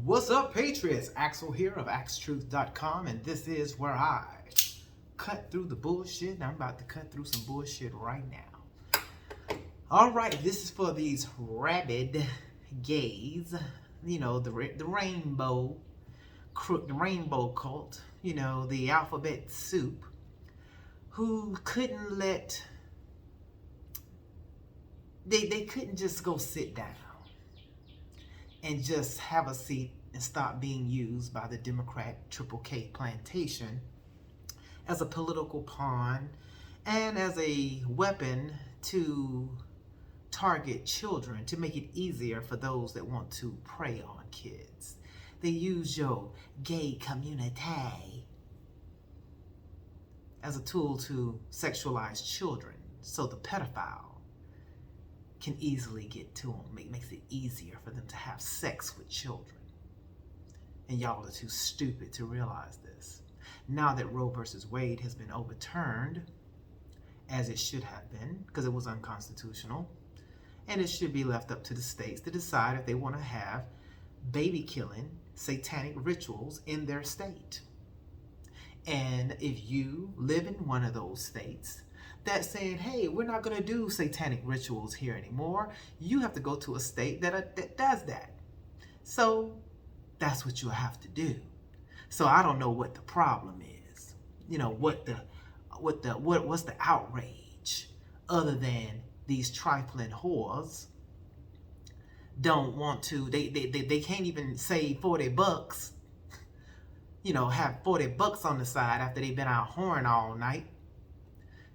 What's up, Patriots? Axel here of Axetruth.com, and this is where I cut through the bullshit. And I'm about to cut through some bullshit right now. All right, this is for these rabid gays, you know, the rainbow crook, the rainbow cult, you know, the alphabet soup, who couldn't let, they couldn't just go sit down and just have a seat and stop being used by the Democrat Triple K plantation as a political pawn and as a weapon to target children, to make it easier for those that want to prey on kids. They use your gay community as a tool to sexualize children, so the pedophile can easily get to them. Makes it easier for them to have sex with children. And y'all are too stupid to realize this. Now that Roe versus Wade has been overturned, as it should have been, because it was unconstitutional, and it should be left up to the states to decide if they want to have baby killing, satanic rituals in their state. And if you live in one of those states that saying, hey, we're not going to do satanic rituals here anymore, you have to go to a state that does that. So that's what you'll have to do. So I don't know what the problem is. You know, what's the outrage, other than these trifling whores don't want to, they can't even save $40, you know, have $40 on the side after they've been out whoring all night,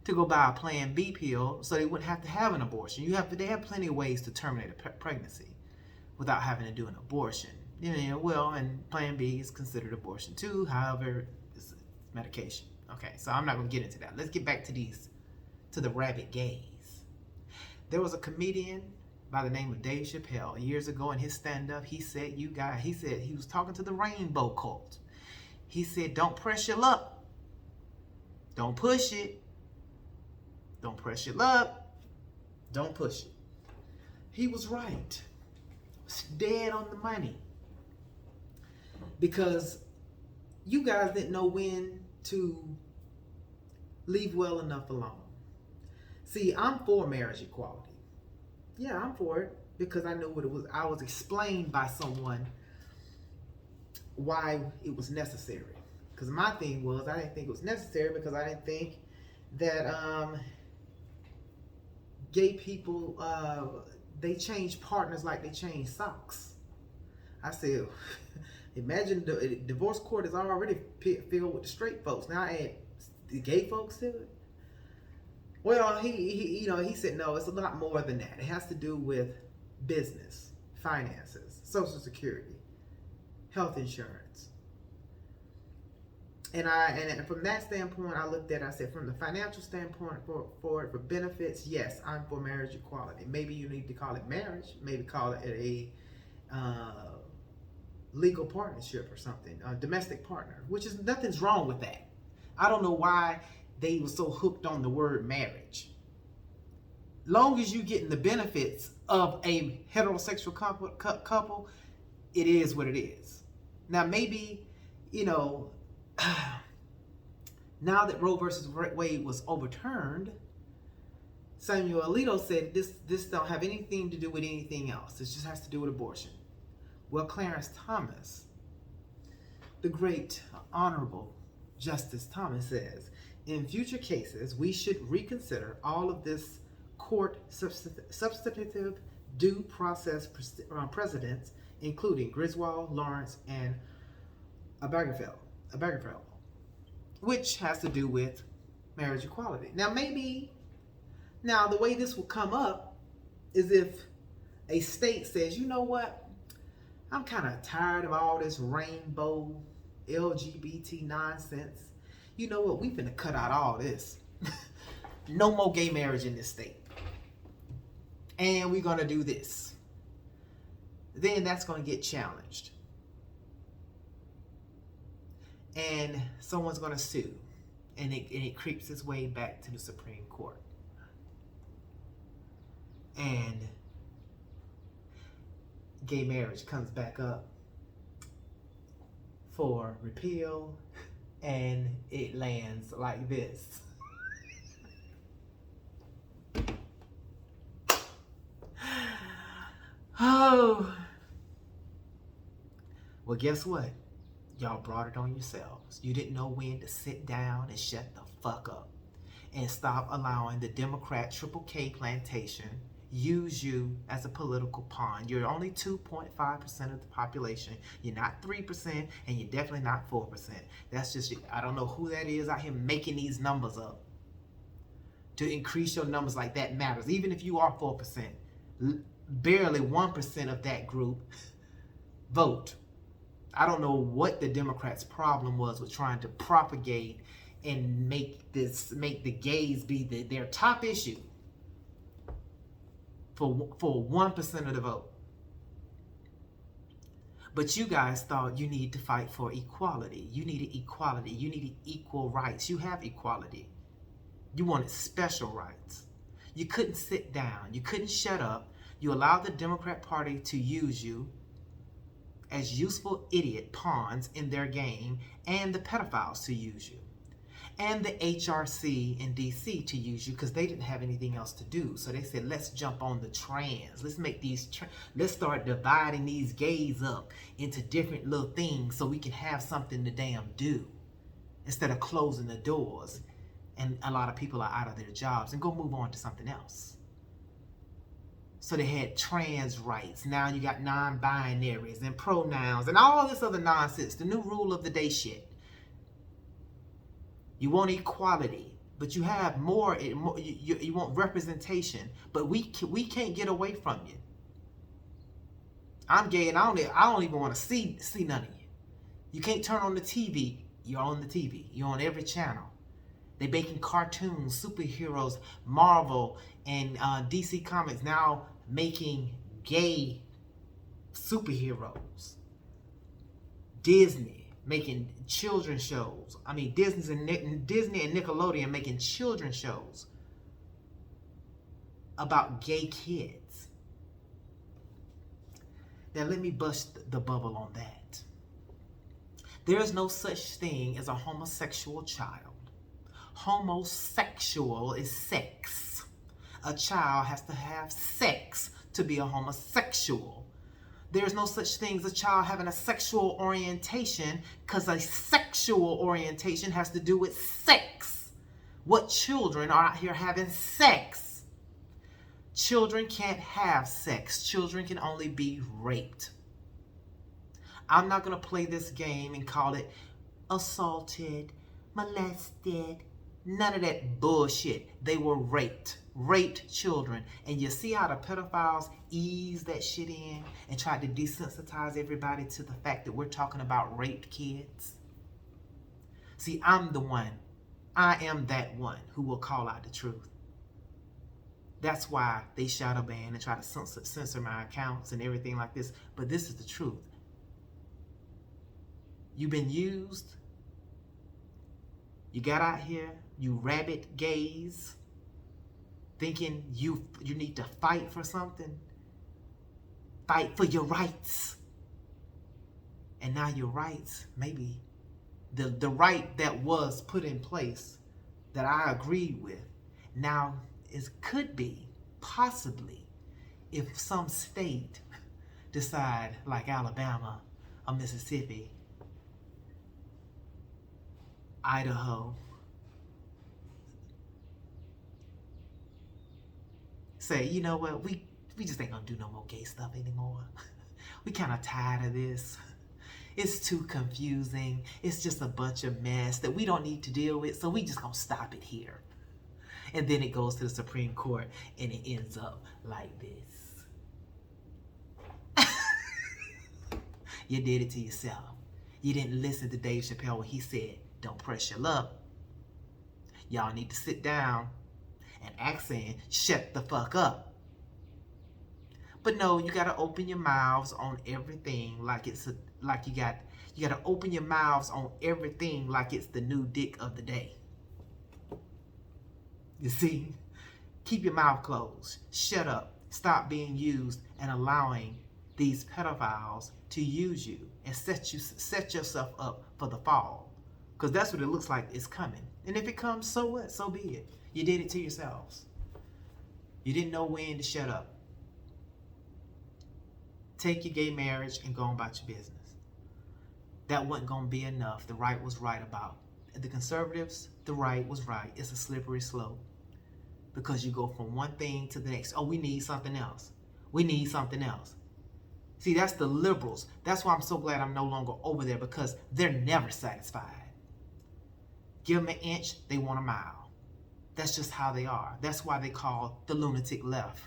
to go buy a Plan B pill so they wouldn't have to have an abortion. They have plenty of ways to terminate a pregnancy without having to do an abortion. You know, well, and Plan B is considered abortion too. However, it's medication. Okay, so I'm not going to get into that. Let's get back to the Rabid Gays. There was a comedian by the name of Dave Chappelle years ago in his stand-up. He said, he was talking to the rainbow cult. He said, don't press your luck. Don't push it. Don't press your luck. Don't push it. He was right. It's dead on the money. Because you guys didn't know when to leave well enough alone. See, I'm for marriage equality. Yeah, I'm for it because I knew what it was. I was explained by someone why it was necessary. Because my thing was, I didn't think it was necessary because I didn't think that gay people, they change partners like they change socks. I said, imagine the divorce court is already filled with the straight folks. Now add the gay folks to it. Well, he said, no, it's a lot more than that. It has to do with business, finances, Social Security, health insurance. And from that standpoint, I looked at it, I said, from the financial standpoint, for benefits, yes, I'm for marriage equality. Maybe you need to call it marriage, maybe call it a legal partnership or something, a domestic partner, which is, nothing's wrong with that. I don't know why they were so hooked on the word marriage. Long as you're getting the benefits of a heterosexual couple, it is what it is. Now, maybe, you know, now that Roe versus Wade was overturned, Samuel Alito said this don't have anything to do with anything else. This just has to do with abortion. Well, Clarence Thomas, the great Honorable Justice Thomas, says, in future cases, we should reconsider all of this court substantive due process precedents, including Griswold, Lawrence, and Obergefell, which has to do with marriage equality. Now, the way this will come up is if a state says, you know what, I'm kind of tired of all this rainbow LGBT nonsense. You know what, we finna cut out all this. No more gay marriage in this state. And we're gonna do this. Then that's gonna get challenged. And someone's going to sue, and it creeps its way back to the Supreme Court. And gay marriage comes back up, for repeal, and it lands like this. Oh. Well, guess what? Y'all brought it on yourselves. You didn't know when to sit down and shut the fuck up and stop allowing the Democrat Triple K plantation use you as a political pawn. You're only 2.5% of the population. You're not 3%, and you're definitely not 4%. That's just, I don't know who that is out here making these numbers up. To increase your numbers like that matters. Even if you are 4%, barely 1% of that group vote. I don't know what the Democrats' problem was with trying to propagate and make the gays be their top issue for 1% of the vote. But you guys thought you need to fight for equality. You needed equality. You needed equal rights. You have equality. You wanted special rights. You couldn't sit down. You couldn't shut up. You allowed the Democrat Party to use you as useful idiot pawns in their game, and the pedophiles to use you, and the HRC in DC to use you, because they didn't have anything else to do. So they said, let's jump on the trans. Let's make these, let's start dividing these gays up into different little things so we can have something to damn do, instead of closing the doors and a lot of people are out of their jobs and go move on to something else. So they had trans rights. Now you got non-binaries and pronouns and all this other nonsense. The new rule of the day shit. You want equality, but you have more. You want representation, but we can't get away from you. I'm gay and I don't even want to see none of you. You can't turn on the TV. You're on the TV. You're on every channel. They're making cartoons, superheroes, Marvel and DC Comics now making gay superheroes. Disney making children's shows. I mean, Disney and Nickelodeon making children's shows about gay kids. Now let me bust the bubble on that. There is no such thing as a homosexual child. Homosexual is sex. A child has to have sex to be a homosexual. There's no such thing as a child having a sexual orientation, because a sexual orientation has to do with sex. What children are out here having sex? Children can't have sex. Children can only be raped. I'm not going to play this game and call it assaulted, molested. None of that bullshit. They were raped children. And you see how the pedophiles ease that shit in and try to desensitize everybody to the fact that we're talking about raped kids? See, I'm the one. I am that one who will call out the truth. That's why they shadow ban and try to censor my accounts and everything like this. But this is the truth. You've been used. You got out here, you rabid gays, thinking you need to fight for something. Fight for your rights. And now your rights, maybe the right that was put in place that I agreed with, now could be, possibly, if some state decide, like Alabama or Mississippi, Idaho, say, you know what, we just ain't gonna do no more gay stuff anymore. We kind of tired of this. It's too confusing. It's just a bunch of mess that we don't need to deal with, so we just gonna stop it here. And then it goes to the Supreme Court and it ends up like this. You did it to yourself. You didn't listen to Dave Chappelle when he said, don't press your luck. Y'all need to sit down and act saying, shut the fuck up. But no, you gotta open your mouths on everything like it's you gotta open your mouths on everything like it's the new dick of the day. You see? Keep your mouth closed. Shut up. Stop being used and allowing these pedophiles to use you and set yourself up for the fall. Because that's what it looks like is coming. And if it comes, so what? So be it. You did it to yourselves. You didn't know when to shut up. Take your gay marriage and go on about your business. That wasn't going to be enough. The right was right about. The conservatives, the right was right. It's a slippery slope. Because you go from one thing to the next. Oh, we need something else. We need something else. See, that's the liberals. That's why I'm so glad I'm no longer over there, because they're never satisfied. Give them an inch, they want a mile. That's just how they are. That's why they call the lunatic left.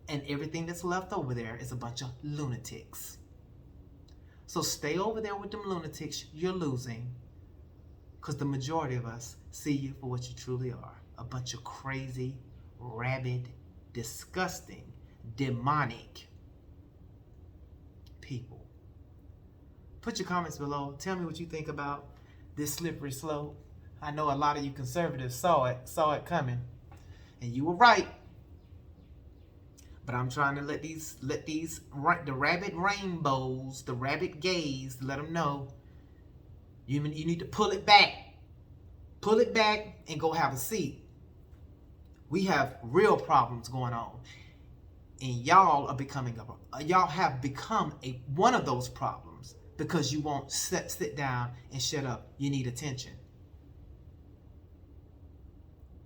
And everything that's left over there is a bunch of lunatics. So stay over there with them lunatics. You're losing, because the majority of us see you for what you truly are. A bunch of crazy, rabid, disgusting, demonic people. Put your comments below. Tell me what you think about this slippery slope. I know a lot of you conservatives saw it coming, and you were right. But I'm trying to let the rabid rainbows, the rabid gays, let them know you need to pull it back. Pull it back and go have a seat. We have real problems going on, and y'all have become one of those problems because you won't sit down and shut up. You need attention.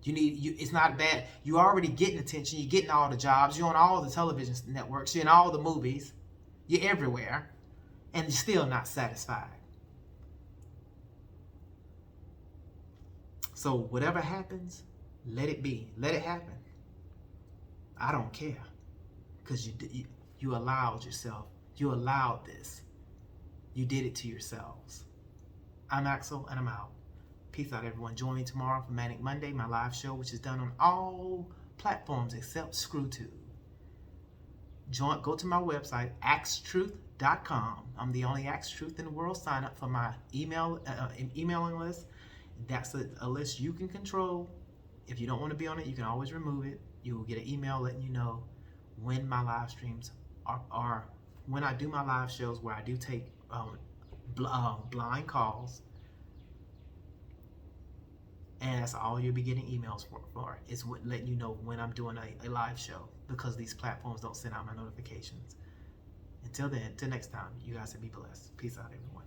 It's not bad. You're already getting attention. You're getting all the jobs. You're on all the television networks. You're in all the movies. You're everywhere, and you're still not satisfied. So whatever happens, let it be. Let it happen. I don't care, because you allowed yourself. You allowed this. You did it to yourselves. I'm Axel, and I'm out. Peace out, everyone. Join me tomorrow for Manic Monday, my live show, which is done on all platforms except ScrewTube. Go to my website, Axetruth.com. I'm the only Axetruth in the world. Sign up for my emailing list. That's a list you can control. If you don't want to be on it, you can always remove it. You will get an email letting you know when my live streams are when I do my live shows, where I do take blind calls. And that's all you'll be getting emails for is letting you know when I'm doing a live show, because these platforms don't send out my notifications. Until then, till next time, you guys be blessed. Peace out, everyone.